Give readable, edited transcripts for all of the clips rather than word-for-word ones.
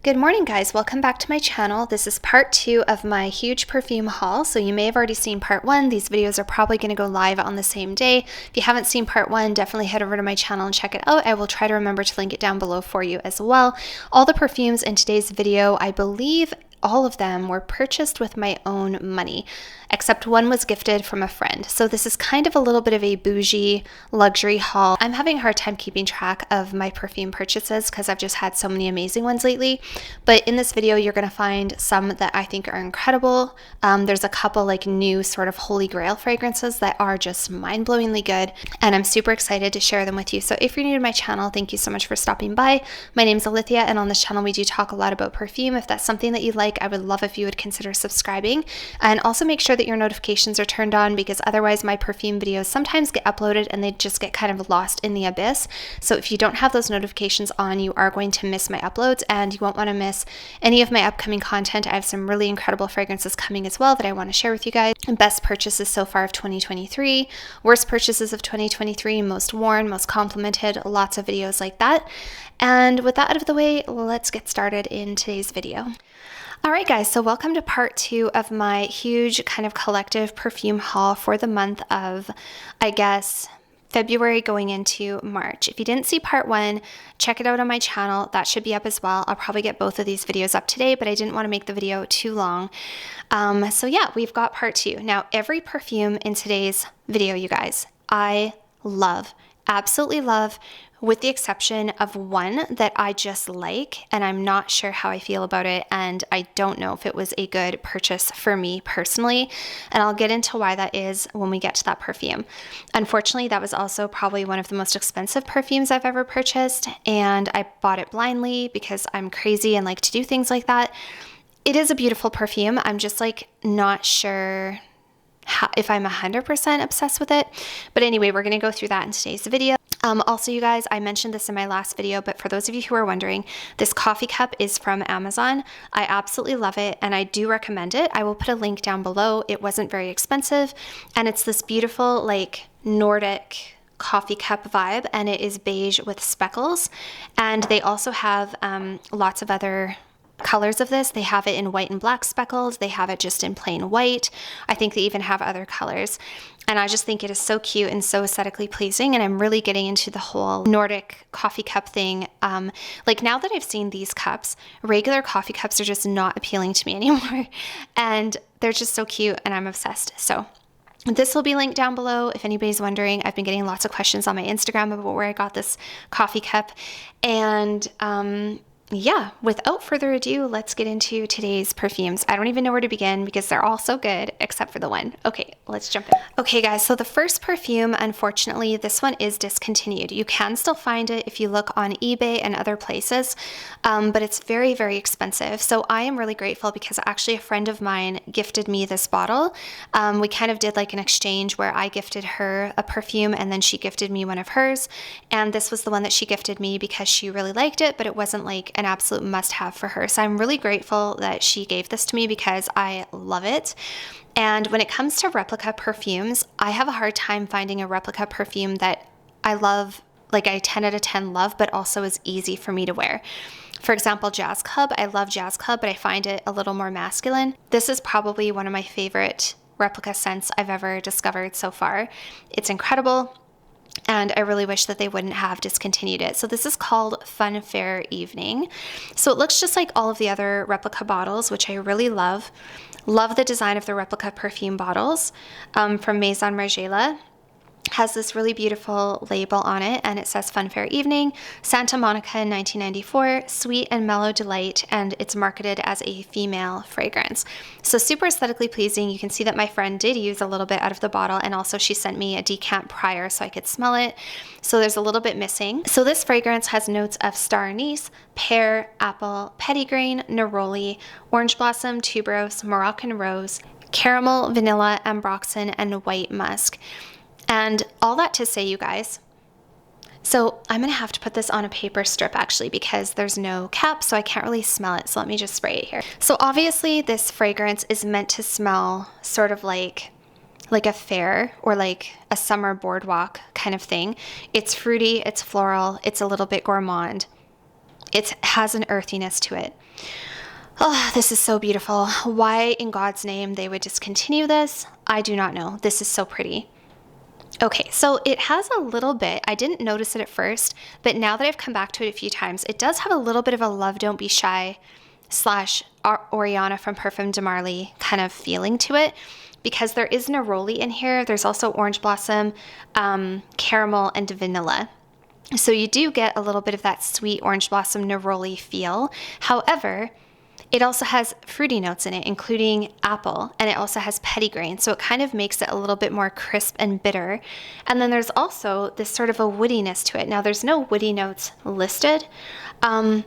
Good morning, guys. Welcome back to my channel. This is part 2 of my huge perfume haul. So you may have already seen part 1. These videos are probably going to go live on the same day. If you haven't seen part 1, definitely head over to my channel and check it out. I will try to remember to link it down below for you as well. All the perfumes in today's video, I believe all of them were purchased with my own money, except one was gifted from a friend. So this is kind of a little bit of a bougie luxury haul. I'm having a hard time keeping track of my perfume purchases because I've just had so many amazing ones lately. But in this video, you're going to find some that I think are incredible. There's a couple like new sort of holy grail fragrances that are just mind-blowingly good, and I'm super excited to share them with you. So if you're new to my channel, thank you so much for stopping by. My name's Alithia, and on this channel we do talk a lot about perfume. If that's something that you like, I would love if you would consider subscribing, and also make sure that your notifications are turned on, because otherwise my perfume videos sometimes get uploaded and they just get kind of lost in the abyss. So if you don't have those notifications on, you are going to miss my uploads, and you won't want to miss any of my upcoming content. I have some really incredible fragrances coming as well that I want to share with you guys. Best purchases so far of 2023, worst purchases of 2023, most worn, most complimented, lots of videos like that. And with that out of the way, let's get started in today's video. Alright guys, so welcome to part 2 of my huge kind of collective perfume haul for the month of, I guess, February going into March. If you didn't see part 1, check it out on my channel. That should be up as well. I'll probably get both of these videos up today, but I didn't want to make the video too long. So yeah, we've got part 2. Now, every perfume in today's video, you guys, I love, absolutely love, with the exception of one that I just like, and I'm not sure how I feel about it, and I don't know if it was a good purchase for me personally, and I'll get into why that is when we get to that perfume. Unfortunately, that was also probably one of the most expensive perfumes I've ever purchased, and I bought it blindly because I'm crazy and like to do things like that. It is a beautiful perfume. I'm just like not sure if I'm 100% obsessed with it. But anyway, we're going to go through that in today's video. Also, you guys, I mentioned this in my last video, but for those of you who are wondering, this coffee cup is from Amazon. I absolutely love it, and I do recommend it. I will put a link down below. It wasn't very expensive, and it's this beautiful, like, Nordic coffee cup vibe, and it is beige with speckles. And they also have lots of other colors of this. They have it in white and black speckles. They have it just in plain white. I think they even have other colors. And I just think it is so cute and so aesthetically pleasing. And I'm really getting into the whole Nordic coffee cup thing. Like now that I've seen these cups, regular coffee cups are just not appealing to me anymore. And they're just so cute, and I'm obsessed. So this will be linked down below if anybody's wondering. I've been getting lots of questions on my Instagram about where I got this coffee cup. And yeah, without further ado, let's get into today's perfumes. I don't even know where to begin because they're all so good except for the one. Okay, let's jump in. Okay guys, so the first perfume, unfortunately, this one is discontinued. You can still find it if you look on eBay and other places, but it's very, very expensive. So I am really grateful because actually a friend of mine gifted me this bottle. We kind of did like an exchange where I gifted her a perfume and then she gifted me one of hers. And this was the one that she gifted me because she really liked it, but it wasn't like an absolute must-have for her. So I'm really grateful that she gave this to me because I love it. And when it comes to replica perfumes, I have a hard time finding a replica perfume that I love, like I 10 out of 10 love, but also is easy for me to wear. For example, Jazz Club. I love Jazz Club, but I find it a little more masculine. This is probably one of my favorite replica scents I've ever discovered so far. It's incredible. And I really wish that they wouldn't have discontinued it. So this is called Funfair Evening. So it looks just like all of the other replica bottles, which I really love. Love the design of the replica perfume bottles from Maison Margeila. Has this really beautiful label on it, and it says Funfair Evening, Santa Monica 1994, sweet and mellow delight, and it's marketed as a female fragrance. So super aesthetically pleasing. You can see that my friend did use a little bit out of the bottle, and also she sent me a decant prior so I could smell it. So there's a little bit missing. So this fragrance has notes of star anise, pear, apple, petitgrain, neroli, orange blossom, tuberose, Moroccan rose, caramel, vanilla, ambroxan, and white musk. And all that to say, you guys, so I'm going to have to put this on a paper strip actually because there's no cap, so I can't really smell it. So let me just spray it here. So obviously this fragrance is meant to smell sort of like a fair or like a summer boardwalk kind of thing. It's fruity, it's floral, it's a little bit gourmand. It has an earthiness to it. Oh, this is so beautiful. Why in God's name they would discontinue this, I do not know. This is so pretty. Okay, so it has a little bit, I didn't notice it at first, but now that I've come back to it a few times, it does have a little bit of a Love Don't Be Shy / Oriana from Parfum de Marly kind of feeling to it, because there is neroli in here. There's also orange blossom, caramel, and vanilla. So you do get a little bit of that sweet orange blossom neroli feel. However, it also has fruity notes in it, including apple, and it also has petitgrain, so it kind of makes it a little bit more crisp and bitter. And then there's also this sort of a woodiness to it. Now, there's no woody notes listed, but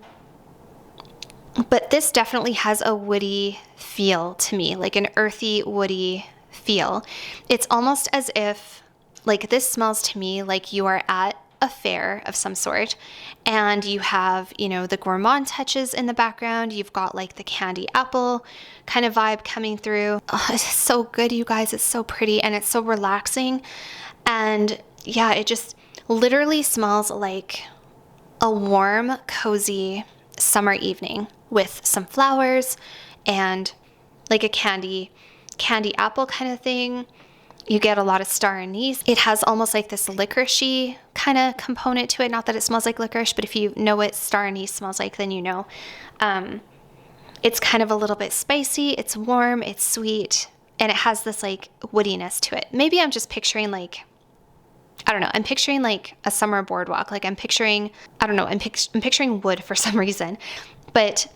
this definitely has a woody feel to me, like an earthy, woody feel. It's almost as if, like, this smells to me like you are at a fair of some sort, and you have, you know, the gourmand touches in the background. You've got like the candy apple kind of vibe coming through. Oh, it's so good, you guys. It's so pretty and it's so relaxing. And yeah, it just literally smells like a warm, cozy summer evening with some flowers and like a candy apple kind of thing. You get a lot of star anise. It has almost like this licoricey kind of component to it. Not that it smells like licorice, but if you know what star anise smells like, then you know. It's kind of a little bit spicy. It's warm, it's sweet, and it has this like woodiness to it. Maybe I'm just picturing like, I don't know, I'm picturing like a summer boardwalk. Like I'm picturing, I don't know, I'm picturing wood for some reason. But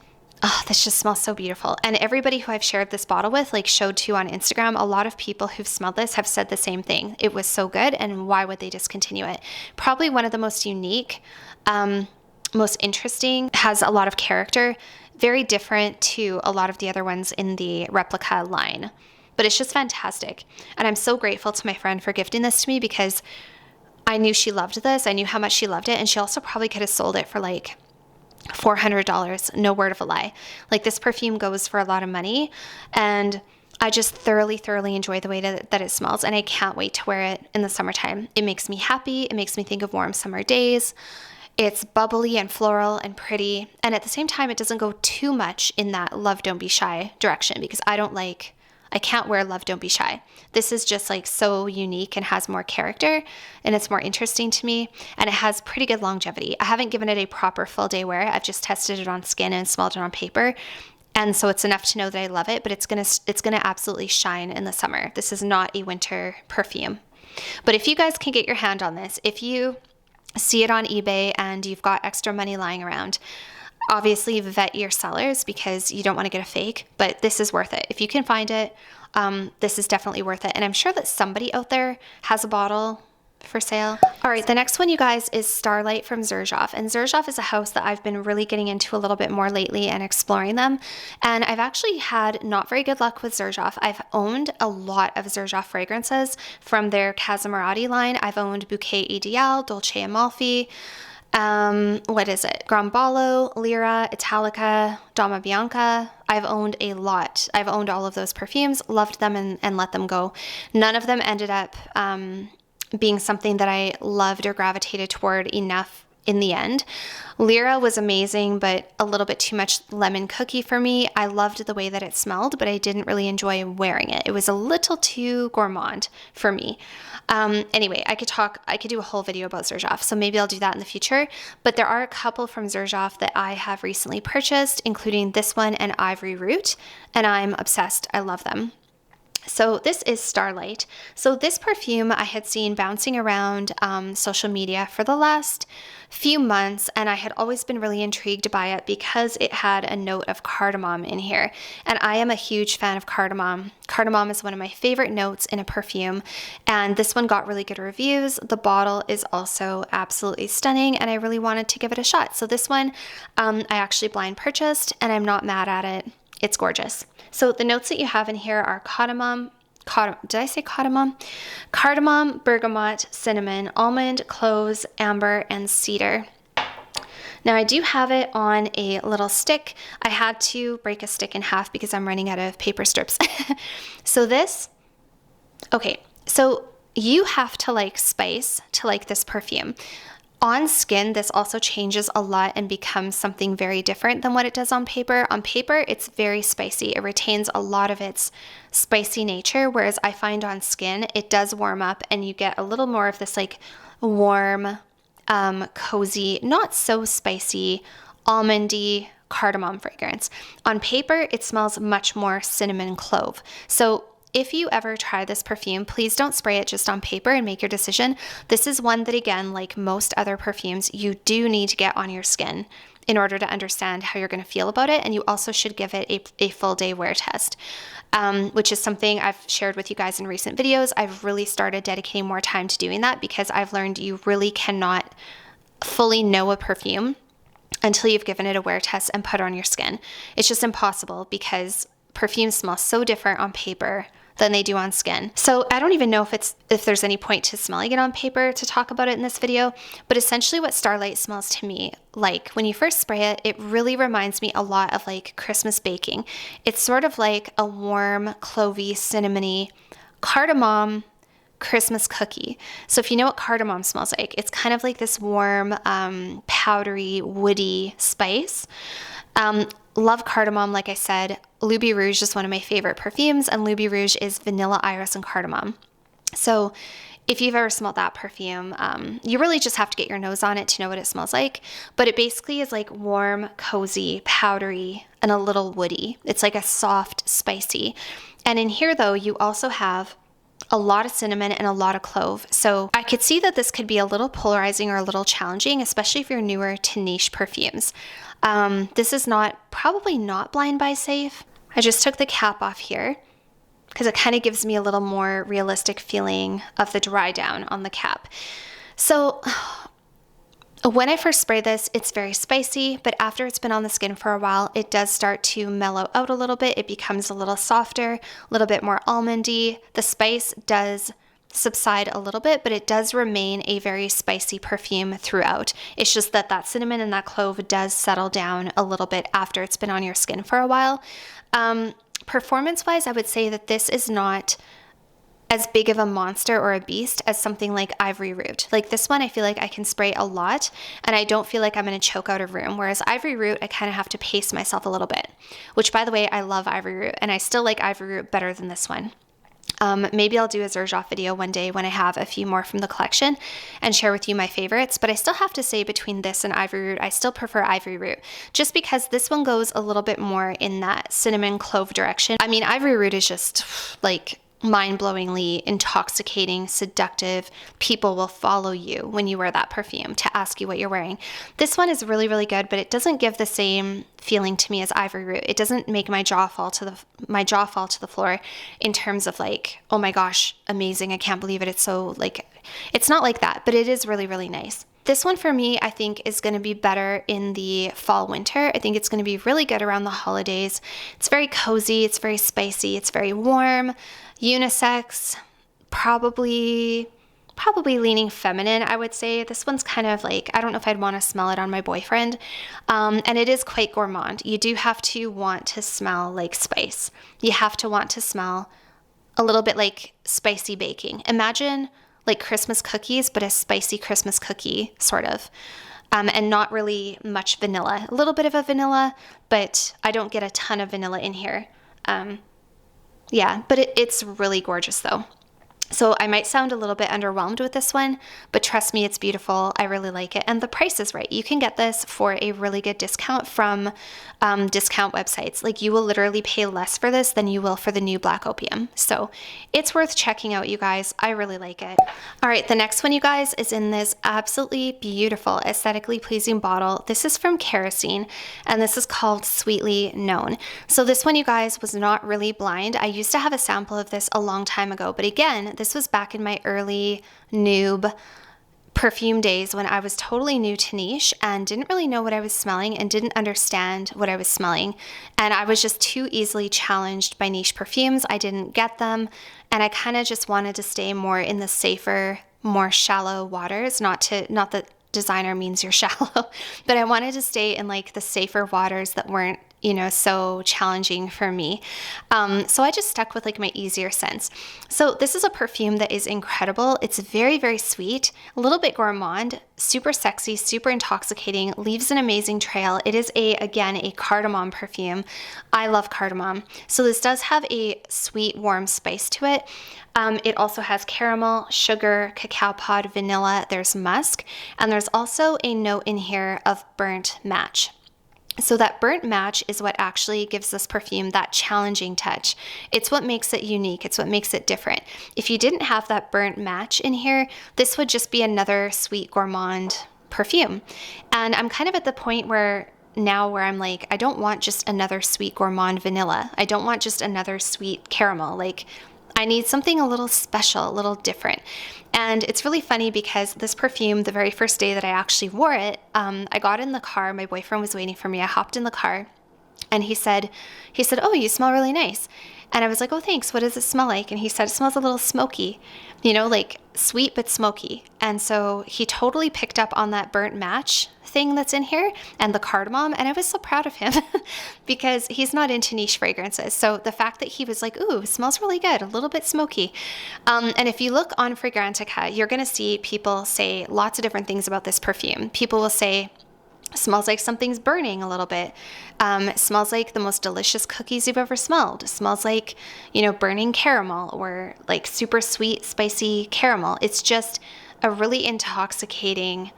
oh, this just smells so beautiful. And everybody who I've shared this bottle with, like showed to on Instagram, a lot of people who've smelled this have said the same thing. It was so good, and why would they discontinue it? Probably one of the most unique, most interesting, has a lot of character, very different to a lot of the other ones in the replica line. But it's just fantastic. And I'm so grateful to my friend for gifting this to me, because I knew she loved this. I knew how much she loved it. And she also probably could have sold it for like $400, no word of a lie. Like, this perfume goes for a lot of money, and I just thoroughly enjoy the way that it smells, and I can't wait to wear it in the summertime. It makes me happy. It makes me think of warm summer days. It's bubbly and floral and pretty, and at the same time, it doesn't go too much in that Love Don't Be Shy direction, because I can't wear Love Don't Be Shy. This is just like so unique and has more character, and it's more interesting to me, and it has pretty good longevity. I haven't given it a proper full day wear. I've just tested it on skin and smelled it on paper, and so it's enough to know that I love it, but it's gonna absolutely shine in the summer. This is not a winter perfume. But if you guys can get your hand on this, if you see it on eBay and you've got extra money lying around, obviously vet your sellers, because you don't want to get a fake, but this is worth it. If you can find it, this is definitely worth it. And I'm sure that somebody out there has a bottle for sale. All right, the next one, you guys, is Starlight from Xerjoff. And Xerjoff is a house that I've been really getting into a little bit more lately and exploring them. And I've actually had not very good luck with Xerjoff. I've owned a lot of Xerjoff fragrances from their Casamarati line. I've owned Bouquet Ideal, Dolce Amalfi, what is it? Grambalo, Lyra, Italica, Dama Bianca. I've owned a lot. I've owned all of those perfumes, loved them, and let them go. None of them ended up being something that I loved or gravitated toward enough in the end. Lyra was amazing, but a little bit too much lemon cookie for me. I loved the way that it smelled, but I didn't really enjoy wearing it. It was a little too gourmand for me. Anyway, I could do a whole video about Xerjoff, so maybe I'll do that in the future. But there are a couple from Xerjoff that I have recently purchased, including this one and Ivory Root, and I'm obsessed. I love them. So this is Starlight. So this perfume I had seen bouncing around social media for the last few months, and I had always been really intrigued by it because it had a note of cardamom in here. And I am a huge fan of cardamom. Cardamom is one of my favorite notes in a perfume, and this one got really good reviews. The bottle is also absolutely stunning, and I really wanted to give it a shot. So this one I actually blind purchased, and I'm not mad at it. It's gorgeous. So the notes that you have in here are cardamom, did I say cardamom? Cardamom, bergamot, cinnamon, almond, cloves, amber, and cedar. Now I do have it on a little stick. I had to break a stick in half because I'm running out of paper strips. So you have to like spice to like this perfume. On skin, this also changes a lot and becomes something very different than what it does on paper. On paper, it's very spicy. It retains a lot of its spicy nature, whereas I find on skin, it does warm up and you get a little more of this like warm, cozy, not so spicy, almondy cardamom fragrance. On paper, it smells much more cinnamon clove. So if you ever try this perfume, please don't spray it just on paper and make your decision. This is one that, again, like most other perfumes, you do need to get on your skin in order to understand how you're going to feel about it. And you also should give it a full day wear test, which is something I've shared with you guys in recent videos. I've really started dedicating more time to doing that because I've learned you really cannot fully know a perfume until you've given it a wear test and put it on your skin. It's just impossible because perfumes smell so different on paper than they do on skin. So I don't even know if there's any point to smelling it on paper to talk about it in this video, but essentially what Starlight smells to me like when you first spray it, it really reminds me a lot of like Christmas baking. It's sort of like a warm, clovey, cinnamony, cardamom Christmas cookie. So if you know what cardamom smells like, it's kind of like this warm, powdery, woody spice. Love cardamom, like I said. Luby Rouge is one of my favorite perfumes, and Luby Rouge is vanilla, iris, and cardamom. So if you've ever smelled that perfume, you really just have to get your nose on it to know what it smells like. But it basically is like warm, cozy, powdery, and a little woody. It's like a soft, spicy. And in here, though, you also have a lot of cinnamon and a lot of clove. So I could see that this could be a little polarizing or a little challenging, especially if you're newer to niche perfumes. This is probably not blind buy safe. I just took the cap off here because it kind of gives me a little more realistic feeling of the dry down on the cap. So when I first spray this, it's very spicy, but after it's been on the skin for a while, it does start to mellow out a little bit. It becomes a little softer, a little bit more almondy. The spice does subside a little bit, but it does remain a very spicy perfume throughout. It's just that that cinnamon and that clove does settle down a little bit after it's been on your skin for a while. Performance-wise, I would say that this is not as big of a monster or a beast as something like Ivory Root. Like this one, I feel like I can spray a lot and I don't feel like I'm going to choke out a room. Whereas Ivory Root, I kind of have to pace myself a little bit, which by the way, I love Ivory Root and I still like Ivory Root better than this one. Maybe I'll do a Xerjoff video one day when I have a few more from the collection and share with you my favorites, but I still have to say between this and Ivory Root, I still prefer Ivory Root just because this one goes a little bit more in that cinnamon clove direction. I mean, Ivory Root is just like mind-blowingly intoxicating, seductive. People will follow you when you wear that perfume to ask you what you're wearing. This one is really, really good, but it doesn't give the same feeling to me as Ivory Root. It doesn't make my jaw fall to the floor in terms of like, oh my gosh, amazing, I can't believe it. It's so like, it's not like that, but it is really, really nice. This one for me, I think is going to be better in the fall winter. I think it's going to be really good around the holidays. It's very cozy, it's very spicy, it's very warm, unisex, probably leaning feminine, I would say. This one's kind of like, I don't know if I'd want to smell it on my boyfriend. And it is quite gourmand. You do have to want to smell like spice. You have to want to smell a little bit like spicy baking. Imagine like Christmas cookies, but a spicy Christmas cookie, sort of. And not really much vanilla. A little bit of a vanilla, but I don't get a ton of vanilla in here. Yeah, but it's really gorgeous though. So I might sound a little bit underwhelmed with this one, but trust me, it's beautiful. I really like it. And the price is right. You can get this for a really good discount from discount websites. Like you will literally pay less for this than you will for the new Black Opium. So it's worth checking out, you guys. I really like it. All right, the next one, you guys, is in this absolutely beautiful, aesthetically pleasing bottle. This is from Kerosene, and this is called Sweetly Known. So this one, you guys, was not really blind. I used to have a sample of this a long time ago, but again, this was back in my early noob perfume days when I was totally new to niche and didn't really know what I was smelling and didn't understand what I was smelling. And I was just too easily challenged by niche perfumes. I didn't get them. And I kind of just wanted to stay more in the safer, more shallow waters. Not that designer means you're shallow, but I wanted to stay in like the safer waters that weren't you know, so challenging for me. So I just stuck with like my easier scents. So this is a perfume that is incredible. It's very, very sweet, a little bit gourmand, super sexy, super intoxicating, leaves an amazing trail. It is again, a cardamom perfume. I love cardamom. So this does have a sweet, warm spice to it. It also has caramel, sugar, cacao pod, vanilla, there's musk, and there's also a note in here of burnt match. So that burnt match is what actually gives this perfume that challenging touch. It's what makes it unique. It's what makes it different. If you didn't have that burnt match in here, this would just be another sweet gourmand perfume. And I'm kind of at the point where I'm like, I don't want just another sweet gourmand vanilla. I don't want just another sweet caramel. Like, I need something a little special, a little different. And it's really funny because this perfume, the very first day that I actually wore it, I got in the car, my boyfriend was waiting for me, I hopped in the car, and he said, oh, you smell really nice. And I was like, oh, thanks, what does it smell like? And he said, it smells a little smoky, you know, like sweet but smoky. And so he totally picked up on that burnt match thing that's in here and the cardamom, and I was so proud of him because he's not into niche fragrances. So the fact that he was like, ooh, it smells really good, a little bit smoky. And if you look on Fragrantica, you're going to see people say lots of different things about this perfume. People will say, smells like something's burning a little bit. It smells like the most delicious cookies you've ever smelled. It smells like, you know, burning caramel or like super sweet, spicy caramel. It's just a really intoxicating,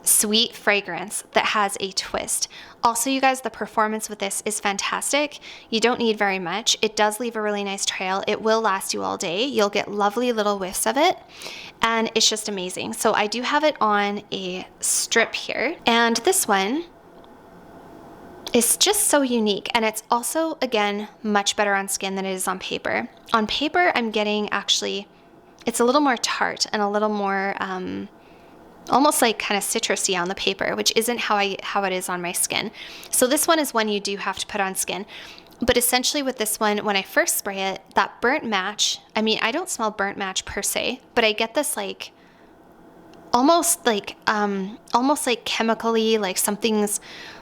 sweet fragrance that has a twist. Also, you guys, the performance with this is fantastic. You don't need very much. It does leave a really nice trail. It will last you all day. You'll get lovely little whiffs of it, and it's just amazing. So I do have it on a strip here, and this one is just so unique, and it's also, again, much better on skin than it is on paper. On paper, I'm getting actually, it's a little more tart and a little more almost like kind of citrusy on the paper, which isn't how it is on my skin. So this one is one you do have to put on skin. But essentially with this one, when I first spray it, that burnt match, I mean, I don't smell burnt match per se, but I get this like almost like chemically, like something's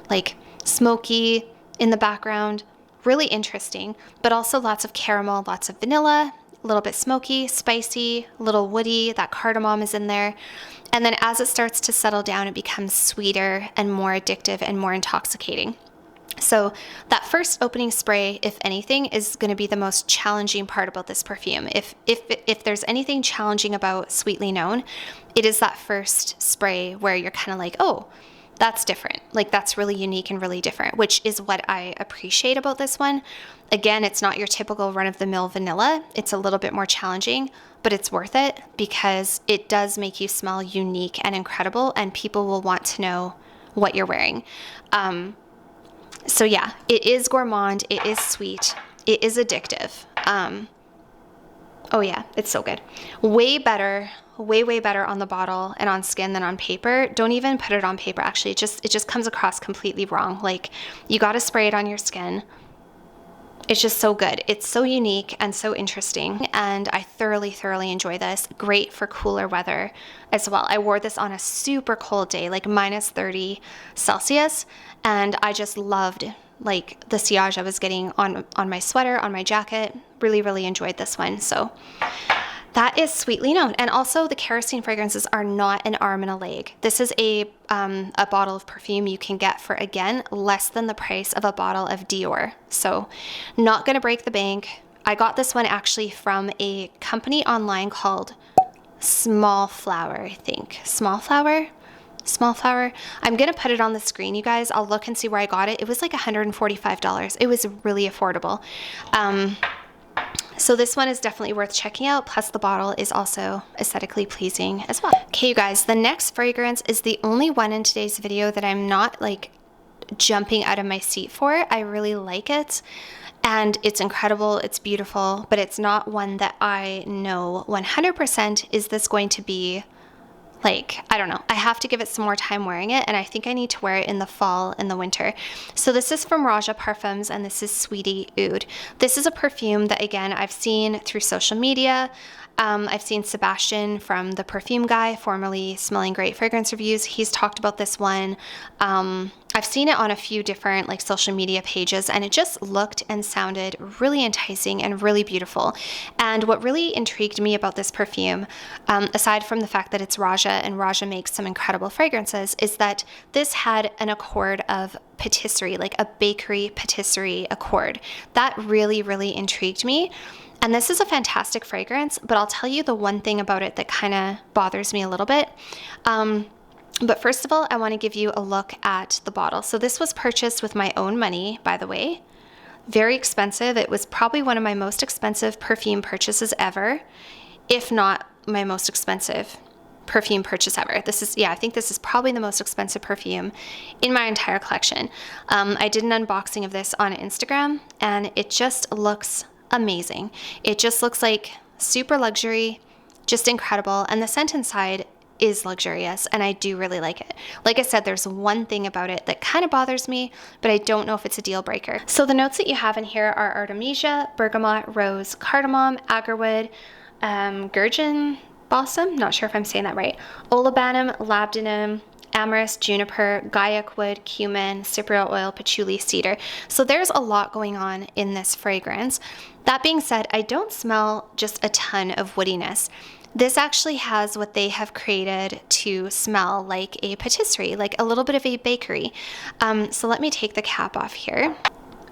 like smoky in the background, really interesting, but also lots of caramel, lots of vanilla, a little bit smoky, spicy, a little woody, that cardamom is in there. And then as it starts to settle down, it becomes sweeter and more addictive and more intoxicating. So that first opening spray, if anything, is going to be the most challenging part about this perfume. If there's anything challenging about Sweetly Known, it is that first spray where you're kind of like, oh, that's different. Like, that's really unique and really different, which is what I appreciate about this one. Again, it's not your typical run-of-the-mill vanilla. It's a little bit more challenging, but it's worth it because it does make you smell unique and incredible, and people will want to know what you're wearing. So yeah, it is gourmand, it is sweet, it is addictive. Oh yeah, it's so good. Way better, way better on the bottle and on skin than on paper. Don't even put it on paper, actually. It just comes across completely wrong. Like, you gotta spray it on your skin. It's just so good. It's so unique and so interesting, and I thoroughly enjoy this. Great for cooler weather as well. I wore this on a super cold day, like minus 30 Celsius, and I just loved like the sillage I was getting on my sweater, on my jacket. Really enjoyed this one. So that is Sweetly Known. And also the Kerosene fragrances are not an arm and a leg. This is a bottle of perfume you can get for, again, less than the price of a bottle of Dior. So not going to break the bank. I got this one actually from a company online called Small Flower, I think. Small Flower? I'm going to put it on the screen, you guys. I'll look and see where I got it. It was like $145. It was really affordable. So this one is definitely worth checking out, plus the bottle is also aesthetically pleasing as well. Okay, you guys, the next fragrance is the only one in today's video that I'm not like jumping out of my seat for. I really like it, and it's incredible, it's beautiful, but it's not one that I know 100% is this going to be like, I don't know. I have to give it some more time wearing it, and I think I need to wear it in the fall and the winter. So this is from Roja Parfums, and this is Sweetie Oud. This is a perfume that, again, I've seen through social media, I've seen Sebastian from the Perfume Guy, formerly Smelling Great Fragrance Reviews. He's talked about this one. I've seen it on a few different like social media pages, and it just looked and sounded really enticing and really beautiful. And what really intrigued me about this perfume, aside from the fact that it's Roja and Roja makes some incredible fragrances, is that this had an accord of patisserie, like a bakery patisserie accord. That really, really intrigued me. And this is a fantastic fragrance, but I'll tell you the one thing about it that kind of bothers me a little bit. But first of all, I want to give you a look at the bottle. So this was purchased with my own money, by the way. Very expensive. It was probably one of my most expensive perfume purchases ever, if not my most expensive perfume purchase ever. I think this is probably the most expensive perfume in my entire collection. I did an unboxing of this on Instagram, and it just looks amazing. It just looks like super luxury, just incredible. And the scent inside is luxurious, and I do really like it. Like I said, there's one thing about it that kind of bothers me, but I don't know if it's a deal breaker. So the notes that you have in here are artemisia, bergamot, rose, cardamom, agarwood, gurgeon balsam, not sure if I'm saying that right, olibanum, labdanum, amyris, juniper, gaiac wood, cumin, cypriol oil, patchouli, cedar. So there's a lot going on in this fragrance. That being said, I don't smell just a ton of woodiness. This actually has what they have created to smell like a patisserie, like a little bit of a bakery. So let me take the cap off here.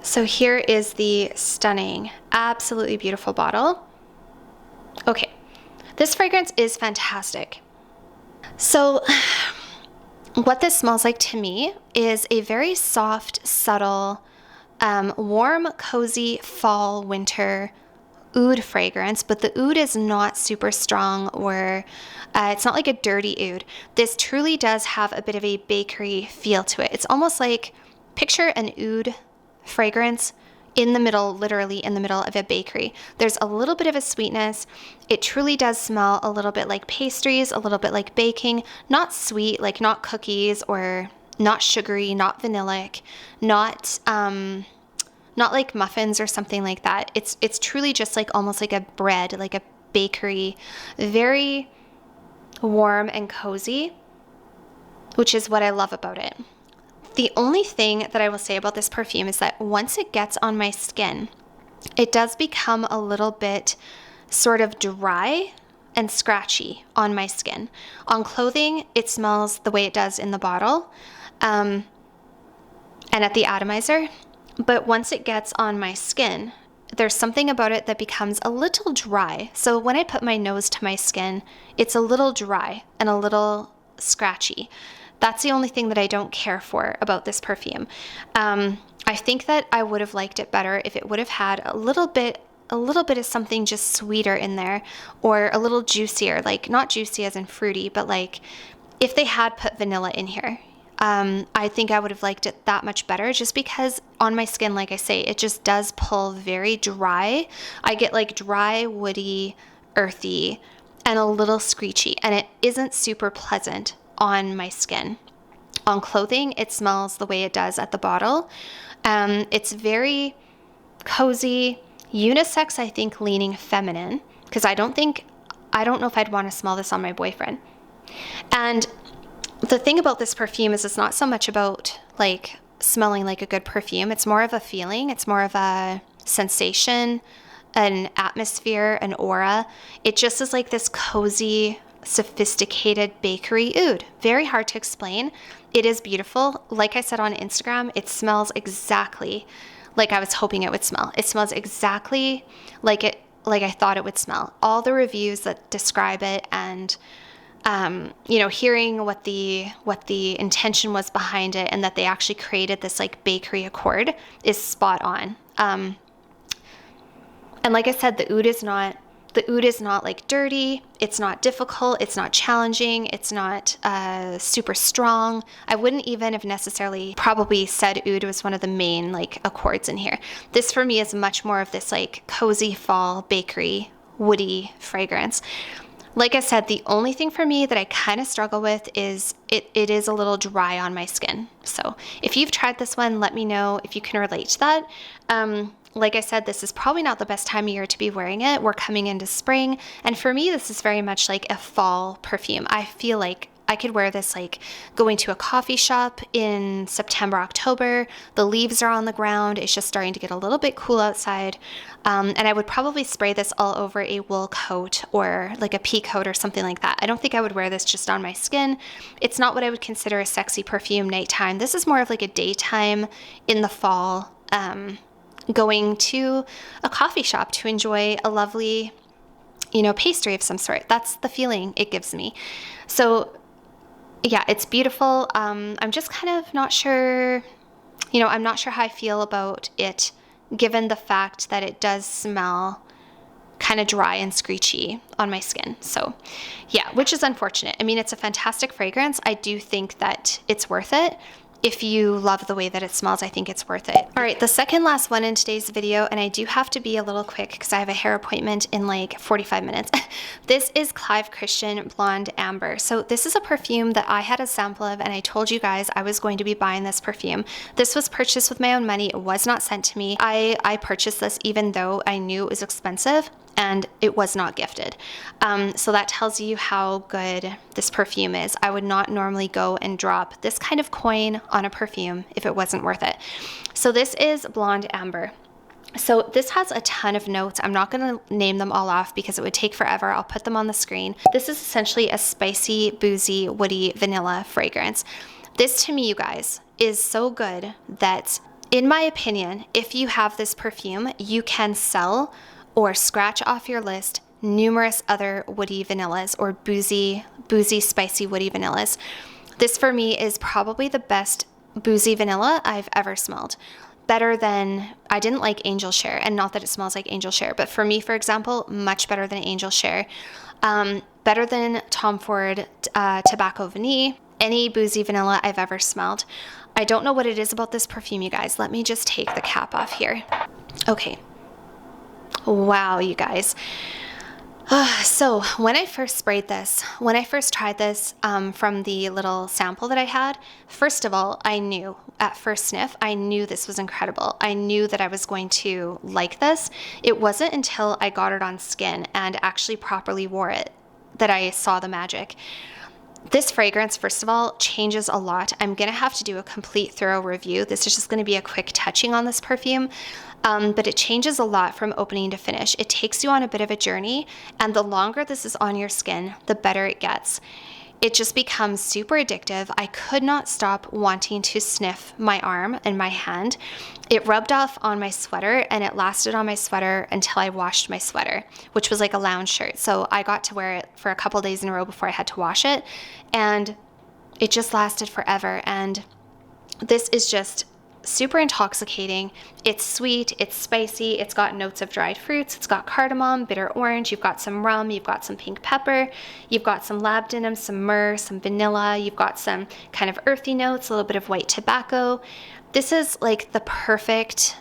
So here is the stunning, absolutely beautiful bottle. Okay, this fragrance is fantastic. So what this smells like to me is a very soft, subtle, warm, cozy fall, winter oud fragrance, but the oud is not super strong, or it's not like a dirty oud. This truly does have a bit of a bakery feel to it. It's almost like, picture an oud fragrance in the middle, literally in the middle of a bakery. There's a little bit of a sweetness. It truly does smell a little bit like pastries, a little bit like baking, not sweet, like not cookies, or not sugary, not vanillic, not like muffins or something like that. It's truly just like almost like a bread, like a bakery, very warm and cozy, which is what I love about it. The only thing that I will say about this perfume is that once it gets on my skin, it does become a little bit sort of dry and scratchy on my skin. On clothing, it smells the way it does in the bottle, and at the atomizer. But once it gets on my skin, there's something about it that becomes a little dry. So when I put my nose to my skin, it's a little dry and a little scratchy. That's the only thing that I don't care for about this perfume. I think that I would have liked it better if it would have had a little bit of something just sweeter in there, or a little juicier, like not juicy as in fruity, but like if they had put vanilla in here. I think I would have liked it that much better, just because on my skin, like I say, it just does pull very dry. I get like dry, woody, earthy, and a little screechy, and it isn't super pleasant on my skin. On clothing, it smells the way it does at the bottle. It's very cozy, unisex, I think, leaning feminine, because I don't know if I'd want to smell this on my boyfriend. And the thing about this perfume is it's not so much about like smelling like a good perfume. It's more of a feeling. It's more of a sensation, an atmosphere, an aura. It just is like this cozy, sophisticated bakery oud. Very hard to explain. It is beautiful. Like I said on Instagram, it smells exactly like I was hoping it would smell. It smells exactly like I thought it would smell. All the reviews that describe it, and hearing what the intention was behind it, and that they actually created this like bakery accord, is spot on. And like I said, the oud is not like dirty. It's not difficult. It's not challenging. It's not super strong. I wouldn't even have necessarily probably said oud was one of the main like accords in here. This for me is much more of this like cozy fall bakery woody fragrance. Like I said, the only thing for me that I kind of struggle with is it is a little dry on my skin. So if you've tried this one, let me know if you can relate to that. like I said, this is probably not the best time of year to be wearing it. We're coming into spring, and for me, this is very much like a fall perfume. I feel like I could wear this like going to a coffee shop in September, October. The leaves are on the ground. It's just starting to get a little bit cool outside. And I would probably spray this all over a wool coat or like a pea coat or something like that. I don't think I would wear this just on my skin. It's not what I would consider a sexy perfume nighttime. This is more of like a daytime in the fall, going to a coffee shop to enjoy a lovely, pastry of some sort. That's the feeling it gives me. So yeah, it's beautiful. I'm just kind of not sure, I'm not sure how I feel about it, given the fact that it does smell kind of dry and screechy on my skin. So yeah, which is unfortunate. I mean, it's a fantastic fragrance. I do think that it's worth it. If you love the way that it smells, I think it's worth it. All right, the second last one in today's video, and I do have to be a little quick because I have a hair appointment in like 45 minutes. This is Clive Christian Blonde Amber. So this is a perfume that I had a sample of, and I told you guys I was going to be buying this perfume. This was purchased with my own money. It was not sent to me. I purchased this even though I knew it was expensive, and it was not gifted. So that tells you how good this perfume is. I would not normally go and drop this kind of coin on a perfume if it wasn't worth it. So this is Blonde Amber. So this has a ton of notes. I'm not going to name them all off because it would take forever. I'll put them on the screen. This is essentially a spicy, boozy, woody vanilla fragrance. This to me, you guys, is so good that, in my opinion, if you have this perfume, you can sell or scratch off your list numerous other woody vanillas or boozy, spicy woody vanillas. This for me is probably the best boozy vanilla I've ever smelled. Better than, I didn't like Angel Share, and not that it smells like Angel Share, but for me, for example, much better than Angel Share. Better than Tom Ford Tobacco Vanille, any boozy vanilla I've ever smelled. I don't know what it is about this perfume, you guys. Let me just take the cap off here. Okay. Wow, you guys. So when I first sprayed this, when I first tried this from the little sample that I had, first of all, I knew at first sniff, I knew this was incredible. I knew that I was going to like this. It wasn't until I got it on skin and actually properly wore it that I saw the magic. This fragrance, first of all, changes a lot. I'm going to have to do a complete thorough review. This is just going to be a quick touching on this perfume, but it changes a lot from opening to finish. It takes you on a bit of a journey, and the longer this is on your skin, the better it gets. It just becomes super addictive. I could not stop wanting to sniff my arm and my hand. It rubbed off on my sweater, and it lasted on my sweater until I washed my sweater, which was like a lounge shirt. So I got to wear it for a couple days in a row before I had to wash it, and it just lasted forever. And this is just super intoxicating. It's sweet, it's spicy, it's got notes of dried fruits, it's got cardamom, bitter orange, you've got some rum, you've got some pink pepper, you've got some labdanum, some myrrh, some vanilla, you've got some kind of earthy notes, a little bit of white tobacco. This is like the perfect,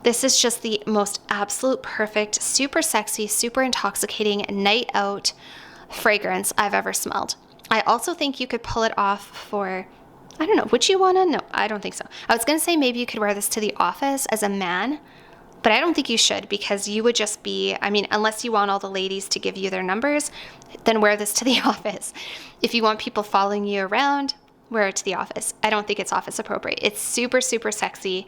this is just the most absolute perfect, super sexy, super intoxicating night out fragrance I've ever smelled. I also think you could pull it off for, I don't know, would you want to? No, I don't think so. I was going to say maybe you could wear this to the office as a man, but I don't think you should, because you would just be, I mean, unless you want all the ladies to give you their numbers, then wear this to the office. If you want people following you around, wear it to the office. I don't think it's office appropriate. It's super, super sexy.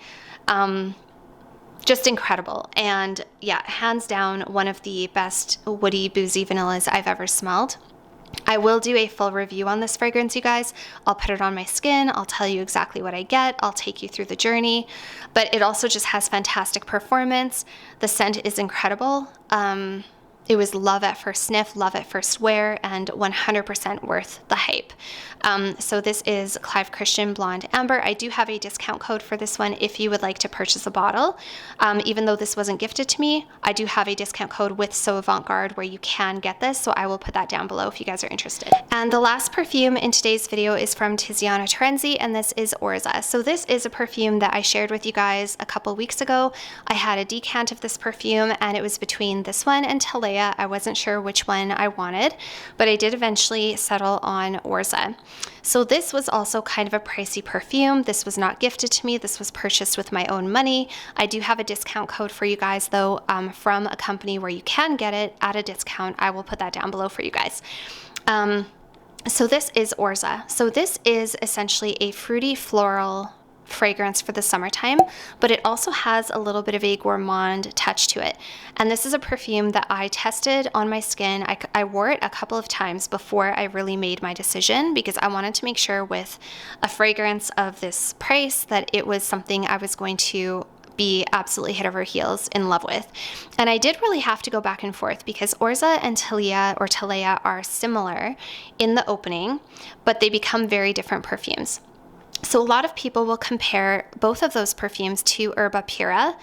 Just incredible. And yeah, hands down, one of the best woody, boozy vanillas I've ever smelled. I will do a full review on this fragrance, you guys. I'll put it on my skin. I'll tell you exactly what I get. I'll take you through the journey. But it also just has fantastic performance. The scent is incredible. It was love at first sniff, love at first wear, and 100% worth the hype. So this is Clive Christian Blonde Amber. I do have a discount code for this one if you would like to purchase a bottle. Even though this wasn't gifted to me, I do have a discount code with So-Avant-Garde where you can get this, so I will put that down below if you guys are interested. And the last perfume in today's video is from Tiziana Terenzi, and this is Orza. So this is a perfume that I shared with you guys a couple weeks ago. I had a decant of this perfume, and it was between this one and Talea. Telia. I wasn't sure which one I wanted, but I did eventually settle on Orza. So this was also kind of a pricey perfume. This was not gifted to me. This was purchased with my own money. I do have a discount code for you guys though, from a company where you can get it at a discount. I will put that down below for you guys. So this is Orza. So this is essentially a fruity floral fragrance for the summertime, but it also has a little bit of a gourmand touch to it. And this is a perfume that I tested on my skin. I wore it a couple of times before I really made my decision, because I wanted to make sure with a fragrance of this price that it was something I was going to be absolutely head over heels in love with. And I did really have to go back and forth, because Orza and Telia are similar in the opening, but they become very different perfumes. So a lot of people will compare both of those perfumes to Erba Pura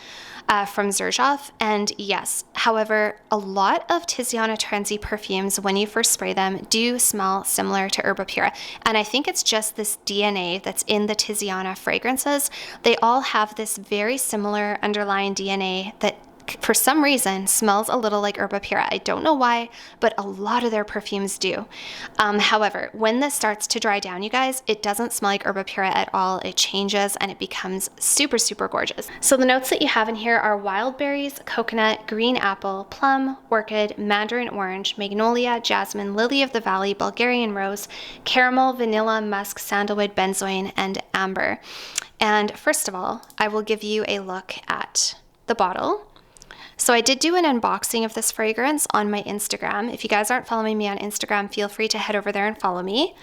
from Xerjoff, and yes, however, a lot of Tiziana Terenzi perfumes, when you first spray them, do smell similar to Erba Pura, and I think it's just this DNA that's in the Tiziana fragrances. They all have this very similar underlying DNA that for some reason smells a little like Erba Pura. I don't know why, but a lot of their perfumes do. However, when this starts to dry down, you guys, it doesn't smell like Erba Pura at all. It changes and it becomes super, super gorgeous. So the notes that you have in here are wild berries, coconut, green apple, plum, orchid, mandarin orange, magnolia, jasmine, lily of the valley, Bulgarian rose, caramel, vanilla, musk, sandalwood, benzoin, and amber. And first of all, I will give you a look at the bottle. So I did do an unboxing of this fragrance on my Instagram. If you guys aren't following me on Instagram, feel free to head over there and follow me,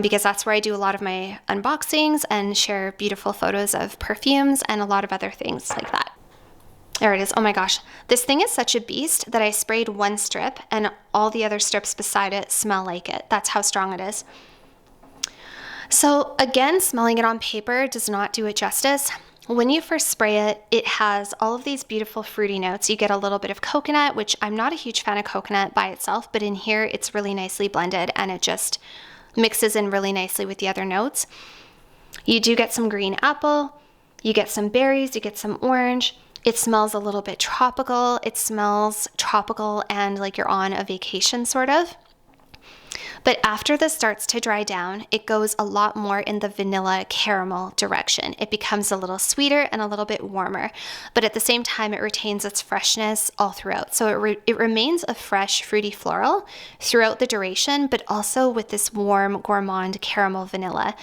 because that's where I do a lot of my unboxings and share beautiful photos of perfumes and a lot of other things like that. There it is. Oh my gosh. This thing is such a beast that I sprayed one strip and all the other strips beside it smell like it. That's how strong it is. So again, smelling it on paper does not do it justice. When you first spray it, it has all of these beautiful fruity notes. You get a little bit of coconut, which I'm not a huge fan of coconut by itself, but in here it's really nicely blended and it just mixes in really nicely with the other notes. You do get some green apple, you get some berries, you get some orange. It smells a little bit tropical. It smells tropical and like you're on a vacation sort of. But after this starts to dry down, it goes a lot more in the vanilla caramel direction. It becomes a little sweeter and a little bit warmer, but at the same time, it retains its freshness all throughout. So it remains a fresh, fruity floral throughout the duration, but also with this warm, gourmand caramel vanilla.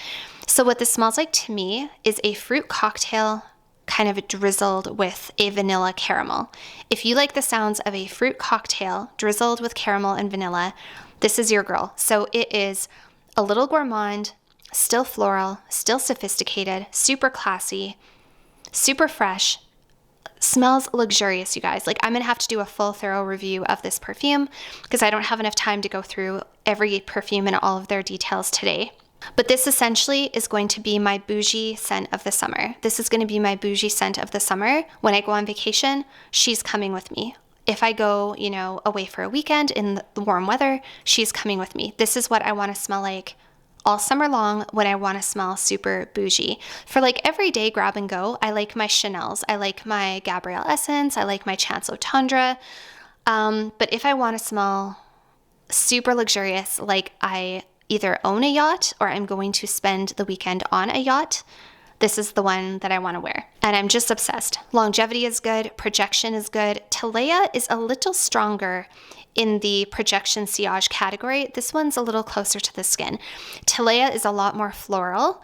So what this smells like to me is a fruit cocktail kind of drizzled with a vanilla caramel. If you like the sounds of a fruit cocktail drizzled with caramel and vanilla, this is your girl. So it is a little gourmand, still floral, still sophisticated, super classy, super fresh, smells luxurious, you guys. Like, I'm gonna have to do a full thorough review of this perfume because I don't have enough time to go through every perfume and all of their details today. But this essentially is going to be my bougie scent of the summer. This is going to be my bougie scent of the summer. When I go on vacation, she's coming with me. If I go, you know, away for a weekend in the warm weather, she's coming with me. This is what I want to smell like all summer long when I want to smell super bougie. For like everyday grab and go, I like my Chanel's. I like my Gabrielle Essence. I like my Chanceau Tendre. But if I want to smell super luxurious, like I either own a yacht or I'm going to spend the weekend on a yacht, this is the one that I want to wear. And I'm just obsessed. Longevity is good. Projection is good. Telia is a little stronger in the projection sillage category. This one's a little closer to the skin. Telia is a lot more floral,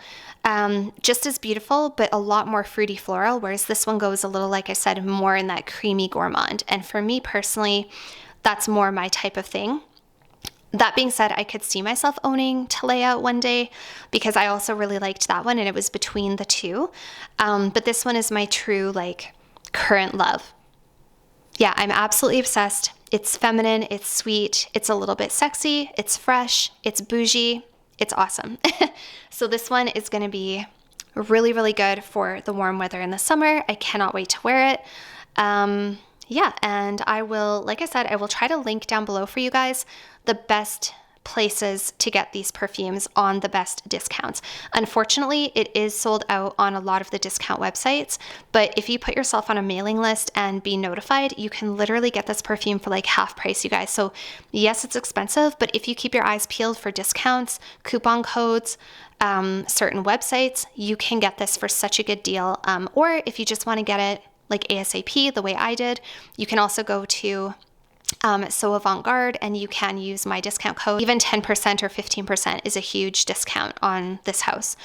just as beautiful, but a lot more fruity floral, whereas this one goes a little, like I said, more in that creamy gourmand. And for me personally, that's more my type of thing. That being said, I could see myself owning Telia one day because I also really liked that one and it was between the two. But this one is my true, like, current love. Yeah, I'm absolutely obsessed. It's feminine, it's sweet, it's a little bit sexy, it's fresh, it's bougie, it's awesome. So this one is going to be really, really good for the warm weather in the summer. I cannot wait to wear it. Yeah, and I will, like I said, I will try to link down below for you guys the best places to get these perfumes on the best discounts. Unfortunately, it is sold out on a lot of the discount websites, but if you put yourself on a mailing list and be notified, you can literally get this perfume for like half price, you guys. So yes, it's expensive, but if you keep your eyes peeled for discounts, coupon codes, certain websites, you can get this for such a good deal. Or if you just want to get it like ASAP, the way I did, you can also go to So-Avant-Garde, and you can use my discount code. Even 10% or 15% is a huge discount on this house.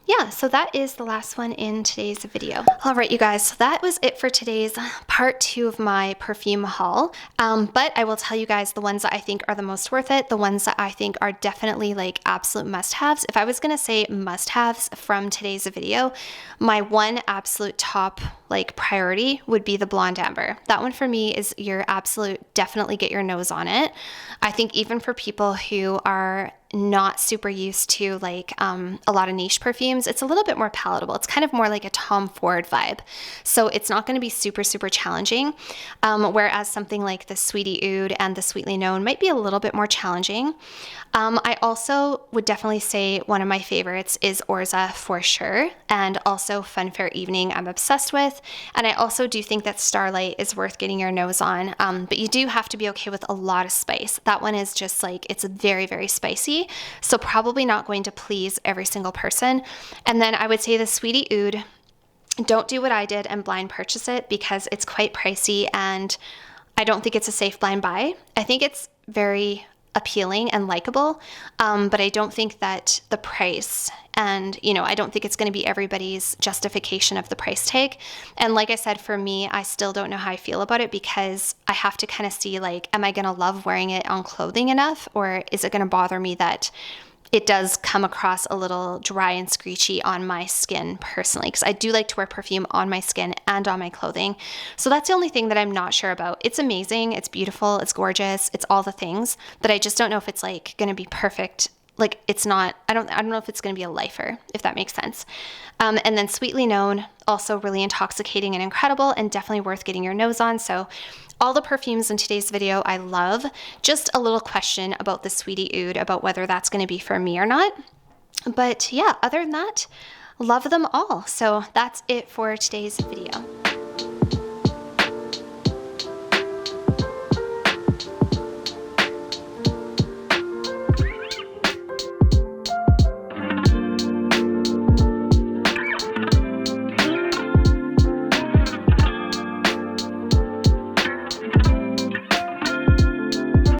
Yeah, so that is the last one in today's video. All right, you guys, so that was it for today's part 2 of my perfume haul. But I will tell you guys the ones that I think are the most worth it, the ones that I think are definitely like absolute must-haves. If I was gonna say must-haves from today's video, my one absolute top like priority would be the Blonde Amber. That one for me is your absolute, definitely get your nose on it. I think even for people who are not super used to like a lot of niche perfumes, it's a little bit more palatable. It's kind of more like a Tom Ford vibe. So it's not going to be super, super challenging. Whereas something like the Sweetie Oud and the Sweetly Known might be a little bit more challenging. I also would definitely say one of my favorites is Orza for sure. And also Funfair Evening I'm obsessed with. And I also do think that Starlight is worth getting your nose on. But you do have to be okay with a lot of spice. That one is just like, it's very, very spicy. So probably not going to please every single person. And then I would say the Sweetie Oud, don't do what I did and blind purchase it because it's quite pricey and I don't think it's a safe blind buy. I think it's very appealing and likable, but I don't think that the price and, you know, I don't think it's going to be everybody's justification of the price tag. And like I said, for me, I still don't know how I feel about it because I have to kind of see like, am I going to love wearing it on clothing enough, or is it going to bother me that it does come across a little dry and screechy on my skin personally, because I do like to wear perfume on my skin and on my clothing. So that's the only thing that I'm not sure about. It's amazing, it's beautiful, it's gorgeous, it's all the things, but I just don't know if it's like going to be perfect. Like it's not, I don't know if it's going to be a lifer, if that makes sense. And then Sweetly Known, also really intoxicating and incredible and definitely worth getting your nose on. So all the perfumes in today's video I love. Just a little question about the Sweetie Oud, about whether that's going to be for me or not. But yeah, other than that, love them all. So that's it for today's video.